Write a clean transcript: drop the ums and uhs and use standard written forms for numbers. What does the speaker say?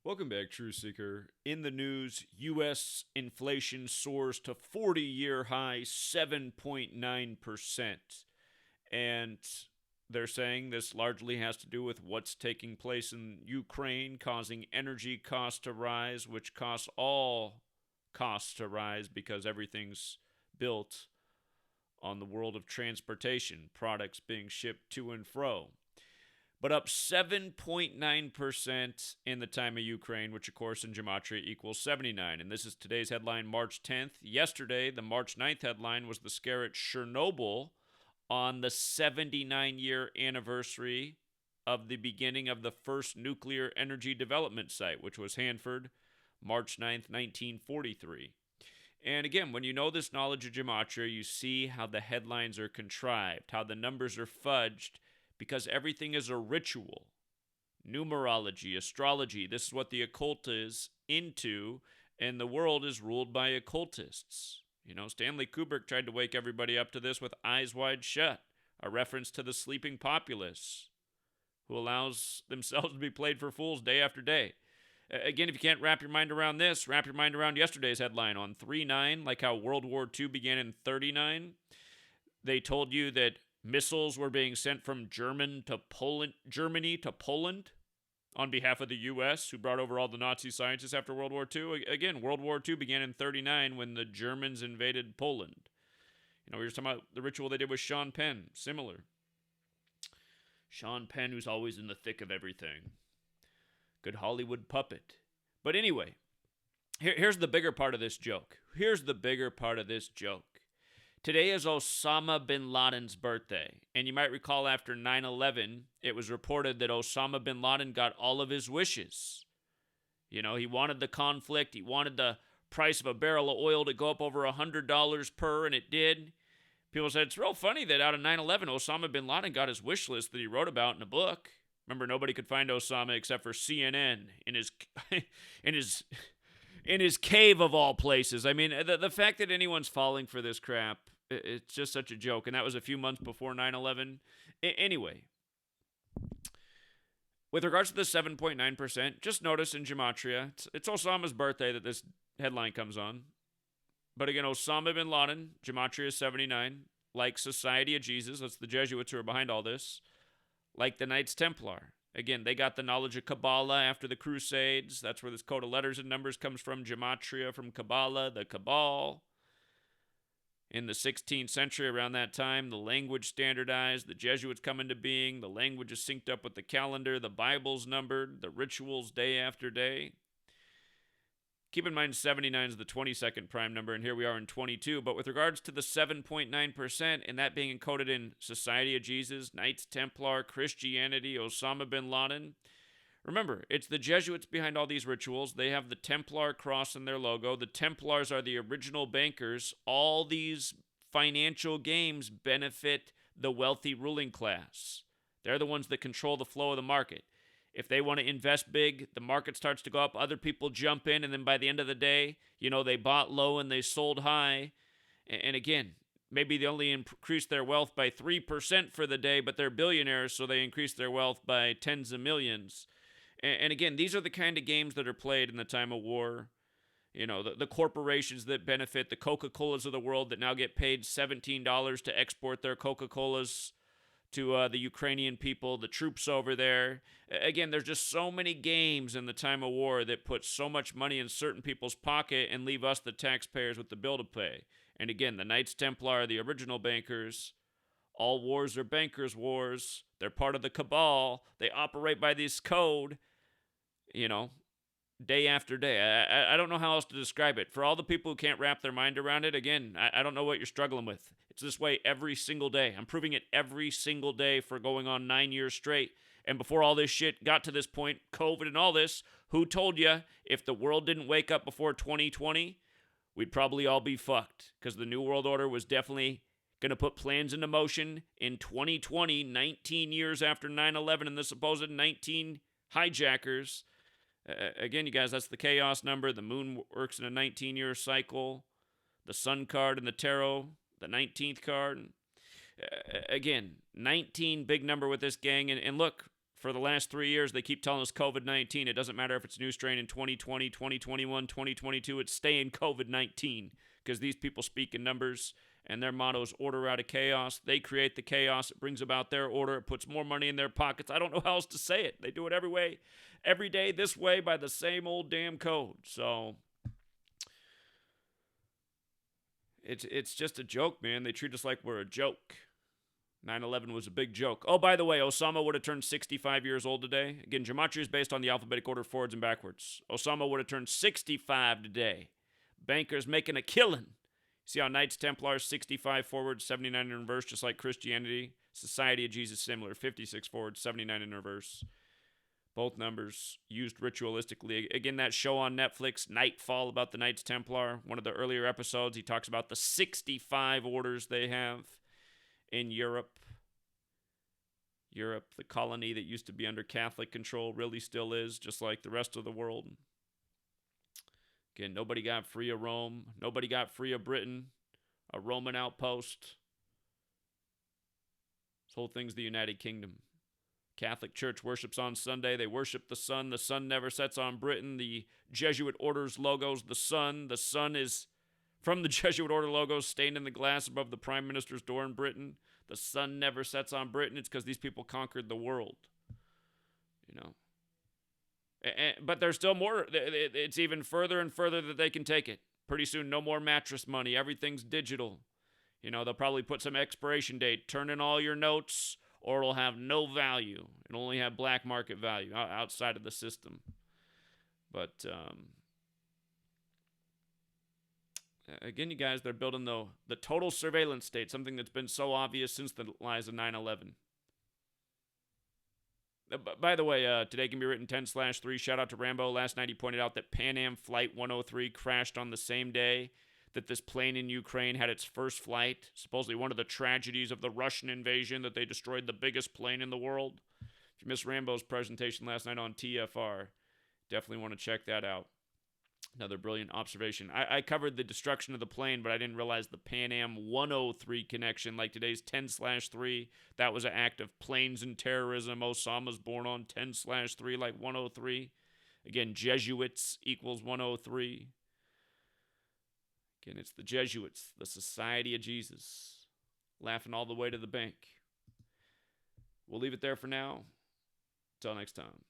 Welcome back, True Seeker. In the news, U.S. inflation soars to 40-year high 7.9%. And they're saying this largely has to do with what's taking place in Ukraine, causing energy costs to rise, which cause all costs to rise because everything's built on the world of transportation, products being shipped to and fro, but up 7.9% in the time of Ukraine, which of course in Gematria equals 79. And this is today's headline, March 10th. Yesterday, the March 9th headline was the scare at Chernobyl on the 79-year anniversary of the beginning of the first nuclear energy development site, which was Hanford, March 9th, 1943. And again, when you know this knowledge of Gematria, you see how the headlines are contrived, how the numbers are fudged, because everything is a ritual. Numerology, astrology, this is what the occult is into, and the world is ruled by occultists. You know, Stanley Kubrick tried to wake everybody up to this with Eyes Wide Shut, a reference to the sleeping populace who allows themselves to be played for fools day after day. Again, if you can't wrap your mind around this, wrap your mind around yesterday's headline on 3/9, like how World War II began in 39. They told you that missiles were being sent from Germany to Poland on behalf of the U.S., who brought over all the Nazi scientists after World War II. Again, World War II began in 39 when the Germans invaded Poland. You know, we were talking about the ritual they did with Sean Penn. Similar. Sean Penn, who's always in the thick of everything. Good Hollywood puppet. But anyway, here's the bigger part of this joke. Today is Osama bin Laden's birthday. And you might recall after 9/11, it was reported that Osama bin Laden got all of his wishes. You know, he wanted the conflict. He wanted the price of a barrel of oil to go up over $100 per, and it did. People said, it's real funny that out of 9/11, Osama bin Laden got his wish list that he wrote about in a book. Remember, nobody could find Osama except for CNN in his in his in his cave of all places. I mean, the fact that anyone's falling for this crap, it's just such a joke. And that was a few months before 9/11. Anyway, with regards to the 7.9%, just notice in Gematria, it's Osama's birthday that this headline comes on. But again, Osama bin Laden, Gematria is 79, like Society of Jesus, that's the Jesuits who are behind all this, like the Knights Templar. Again, they got the knowledge of Kabbalah after the Crusades. That's where this code of letters and numbers comes from. Gematria from Kabbalah, the Cabal. In the 16th century, around that time, the language standardized, the Jesuits come into being, the language is synced up with the calendar, the Bible's numbered, the rituals day after day. Keep in mind 79 is the 22nd prime number, and here we are in 22. But with regards to the 7.9%, and that being encoded in Society of Jesus, Knights Templar, Christianity, Osama bin Laden, remember, it's the Jesuits behind all these rituals. They have the Templar cross in their logo. The Templars are the original bankers. All these financial games benefit the wealthy ruling class. They're the ones that control the flow of the market. If they want to invest big, the market starts to go up, other people jump in, and then by the end of the day, you know, they bought low and they sold high. And again, maybe they only increased their wealth by 3% for the day, but they're billionaires, so they increased their wealth by tens of millions. And again, these are the kind of games that are played in the time of war. You know, the corporations that benefit, the Coca-Colas of the world that now get paid $17 to export their Coca-Colas to the Ukrainian people, the troops over there. Again, there's just so many games in the time of war that put so much money in certain people's pocket and leave us, the taxpayers, with the bill to pay. And again, the Knights Templar are the original bankers. All wars are bankers' wars. They're part of the cabal. They operate by this code, you know, day after day. I don't know how else to describe it. For all the people who can't wrap their mind around it, again, I don't know what you're struggling with. It's this way every single day. I'm proving it every single day for going on 9 years straight. And before all this shit got to this point, COVID and all this, who told you if the world didn't wake up before 2020, we'd probably all be fucked? Because the New World Order was definitely going to put plans into motion in 2020, 19 years after 9/11 and the supposed 19 hijackers. Again, you guys, that's the chaos number. The moon works in a 19-year cycle. The sun card in the tarot, the 19th card. Again, 19, big number with this gang. And look, For the last 3 years, they keep telling us COVID-19. It doesn't matter if it's new strain in 2020, 2021, 2022. It's staying COVID-19 because these people speak in numbers, and their motto is order out of chaos. They create the chaos. It brings about their order. It puts more money in their pockets. I don't know how else to say it. They do it every day this way by the same old damn code. So it's just a joke, man. They treat us like we're a joke. 9/11 was a big joke. Oh, by the way, Osama would have turned 65 years old today. Again, gematria is based on the alphabetic order forwards and backwards. Osama would have turned 65 today. Bankers making a killing. See how Knights Templars 65 forward, 79 in reverse, just like Christianity. Society of Jesus similar, 56 forward, 79 in reverse. Both numbers used ritualistically. Again, that show on Netflix, Nightfall, about the Knights Templar. One of the earlier episodes, he talks about the 65 orders they have in Europe. Europe, the colony that used to be under Catholic control, really still is, just like the rest of the world. Again, nobody got free of Rome. Nobody got free of Britain. A Roman outpost. This whole thing's the United Kingdom. Catholic Church worships on Sunday. They worship the sun. The sun never sets on Britain. The Jesuit order's logo's the sun. The sun is from the Jesuit order logo stained in the glass above the Prime Minister's door in Britain. The sun never sets on Britain. It's because these people conquered the world. You know. But there's still more. It's even further and further that they can take it. Pretty soon, no more mattress money. Everything's digital. You know, they'll probably put some expiration date. Turn in all your notes, or it'll have no value. It'll only have black market value outside of the system. But again, you guys, they're building the total surveillance state, something that's been so obvious since the lies of 9/11. By the way, today can be written 10/3. Shout out to Rambo. Last night he pointed out that Pan Am Flight 103 crashed on the same day that this plane in Ukraine had its first flight. Supposedly one of the tragedies of the Russian invasion, that they destroyed the biggest plane in the world. If you missed Rambo's presentation last night on TFR, definitely want to check that out. Another brilliant observation. I covered the destruction of the plane, but I didn't realize the Pan Am 103 connection, like today's 10/3. That was an act of planes and terrorism. Osama's born on 10/3, like 103. Again, Jesuits equals 103. Again, it's the Jesuits, the Society of Jesus, laughing all the way to the bank. We'll leave it there for now. Until next time.